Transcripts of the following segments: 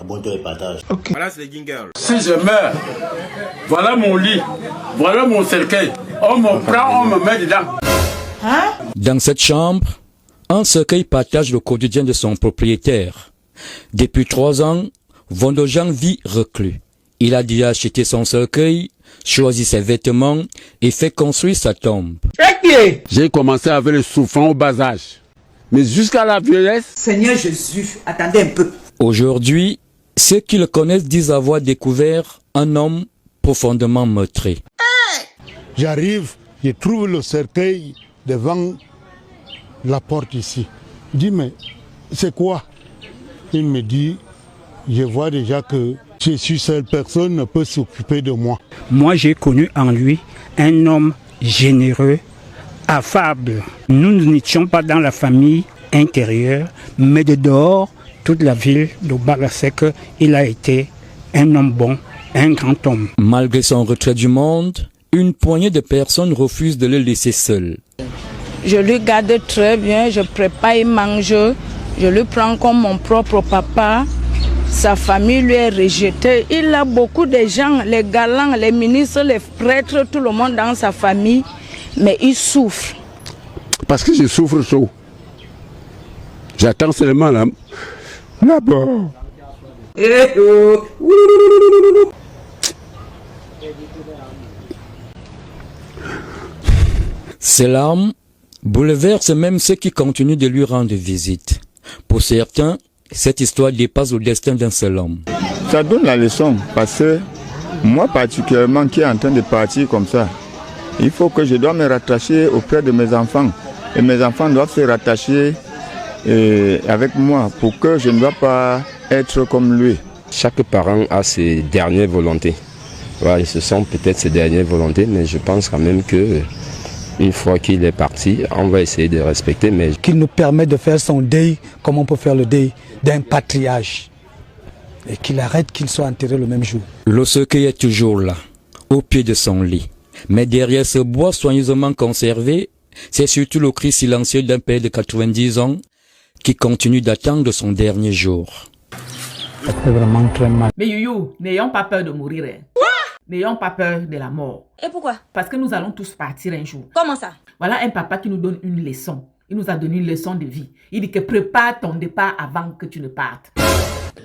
abonne-toi et partage. Okay. Voilà, c'est les Gingers. Si je meurs, voilà mon lit, voilà mon cercueil. On me prend, on me met dedans. Hein? Dans cette chambre, un cercueil partage le quotidien de son propriétaire. Depuis 3 ans, Vondojan vit reclus. Il a dû acheter son cercueil, choisi ses vêtements et fait construire sa tombe. J'ai commencé avec le souffrant au bas âge. Mais jusqu'à la vieillesse... Seigneur Jésus, attendez un peu. Aujourd'hui, ceux qui le connaissent disent avoir découvert un homme profondément meurtri. J'arrive, je trouve le cercueil devant la porte ici. Je dis, mais c'est quoi? Il me dit, je vois déjà que je suis seule, personne ne peut s'occuper de moi. Moi, j'ai connu en lui un homme généreux, affable. Nous n'étions pas dans la famille intérieure, mais de dehors, toute la ville de Balasek, il a été un homme bon, un grand homme. Malgré son retrait du monde, une poignée de personnes refusent de le laisser seul. Je lui garde très bien, je prépare et mange, je le prends comme mon propre papa. Sa famille lui est rejetée. Il a beaucoup de gens, les galants, les ministres, les prêtres, tout le monde dans sa famille, mais il souffre. Parce que je souffre chaud. J'attends seulement là. Là-bas. Ces larmes bouleversent même ceux qui continuent de lui rendre visite. Pour certains, cette histoire dépasse le destin d'un seul homme. Ça donne la leçon parce que moi particulièrement qui est en train de partir comme ça, il faut que je dois me rattacher auprès de mes enfants. Et mes enfants doivent se rattacher avec moi pour que je ne dois pas être comme lui. Chaque parent a ses dernières volontés. Voilà, ce sont peut-être ses dernières volontés, mais je pense quand même que une fois qu'il est parti, on va essayer de respecter. Mais qu'il nous permet de faire son deuil comme on peut faire le deuil d'un patriarche. Et qu'il arrête qu'il soit enterré le même jour. Le cercueil est toujours là, au pied de son lit. Mais derrière ce bois soigneusement conservé, c'est surtout le cri silencieux d'un père de 90 ans qui continue d'attendre son dernier jour. C'est vraiment très mal. Mais Youyou, n'ayons pas peur de mourir. Quoi? N'ayons pas peur de la mort. Et pourquoi? Parce que nous allons tous partir un jour. Comment ça? Voilà un papa qui nous donne une leçon. Il nous a donné une leçon de vie. Il dit que prépare ton départ avant que tu ne partes.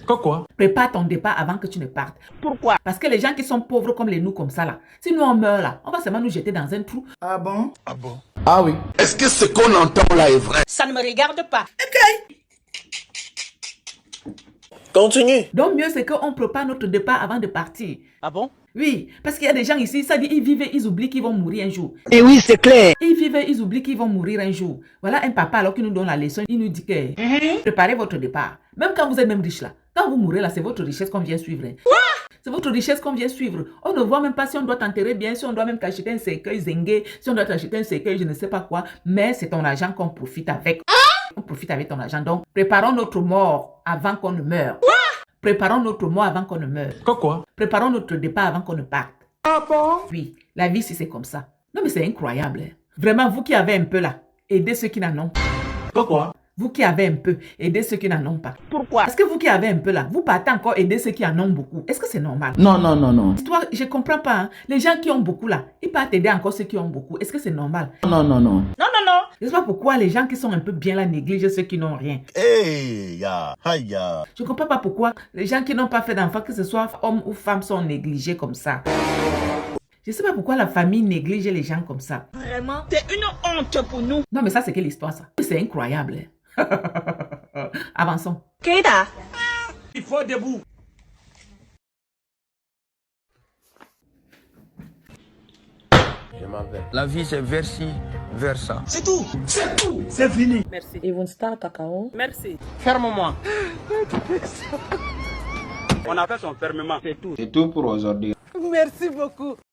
Quoi? Prépare ton départ avant que tu ne partes. Pourquoi? Parce que les gens qui sont pauvres comme nous comme ça là, si nous on meurt là, on va seulement nous jeter dans un trou. Ah bon? Ah bon? Ah oui. Est-ce que ce qu'on entend là est vrai? Ça ne me regarde pas. Ok. Continue. Donc mieux c'est qu'on prépare notre départ avant de partir. Ah bon? Oui, parce qu'il y a des gens ici, ça dit ils vivent et ils oublient qu'ils vont mourir un jour. Et oui, c'est clair. Ils vivent et ils oublient qu'ils vont mourir un jour. Voilà un papa alors qui nous donne la leçon, il nous dit que préparez votre départ. Même quand vous êtes même riche là, quand vous mourrez là, c'est votre richesse qu'on vient suivre. C'est votre richesse qu'on vient suivre. On ne voit même pas si on doit t'enterrer bien, si on doit même t'acheter un cercueil zengue, si on doit t'acheter un cercueil, je ne sais pas quoi. Mais c'est ton argent qu'on profite avec. On profite avec ton argent. Donc, préparons notre mort avant qu'on ne meure. Préparons notre mort avant qu'on ne meure. Quoi? Préparons notre départ avant qu'on ne parte. Ah bon? Oui, la vie si c'est comme ça. Non mais c'est incroyable. Vraiment, vous qui avez un peu là, aidez ceux qui n'en ont pas. Pourquoi? Vous qui avez un peu, aidez ceux qui n'en ont pas. Pourquoi? Parce que vous qui avez un peu là, vous partez encore aider ceux qui en ont beaucoup. Est-ce que c'est normal? Non, non, non, non. Toi, je comprends pas. Hein. Les gens qui ont beaucoup là, ils partent aider encore ceux qui ont beaucoup. Est-ce que c'est normal? Non, non, non. Non, non, non. Je ne sais pas pourquoi les gens qui sont un peu bien là négligent ceux qui n'ont rien. Hey, ya, ya. Je ne comprends pas pourquoi les gens qui n'ont pas fait d'enfants, que ce soit hommes ou femmes, sont négligés comme ça. Je ne sais pas pourquoi la famille néglige les gens comme ça. Vraiment, c'est une honte pour nous. Non, mais ça, c'est quelle histoire, ça? C'est incroyable. Avançons. Keita. Il faut debout. La vie, c'est vers-ci, vers ça. C'est tout. C'est tout. C'est fini. Merci. Et vous star cacao. Merci. Ferme-moi. On a fait son fermement. C'est tout pour aujourd'hui. Merci beaucoup.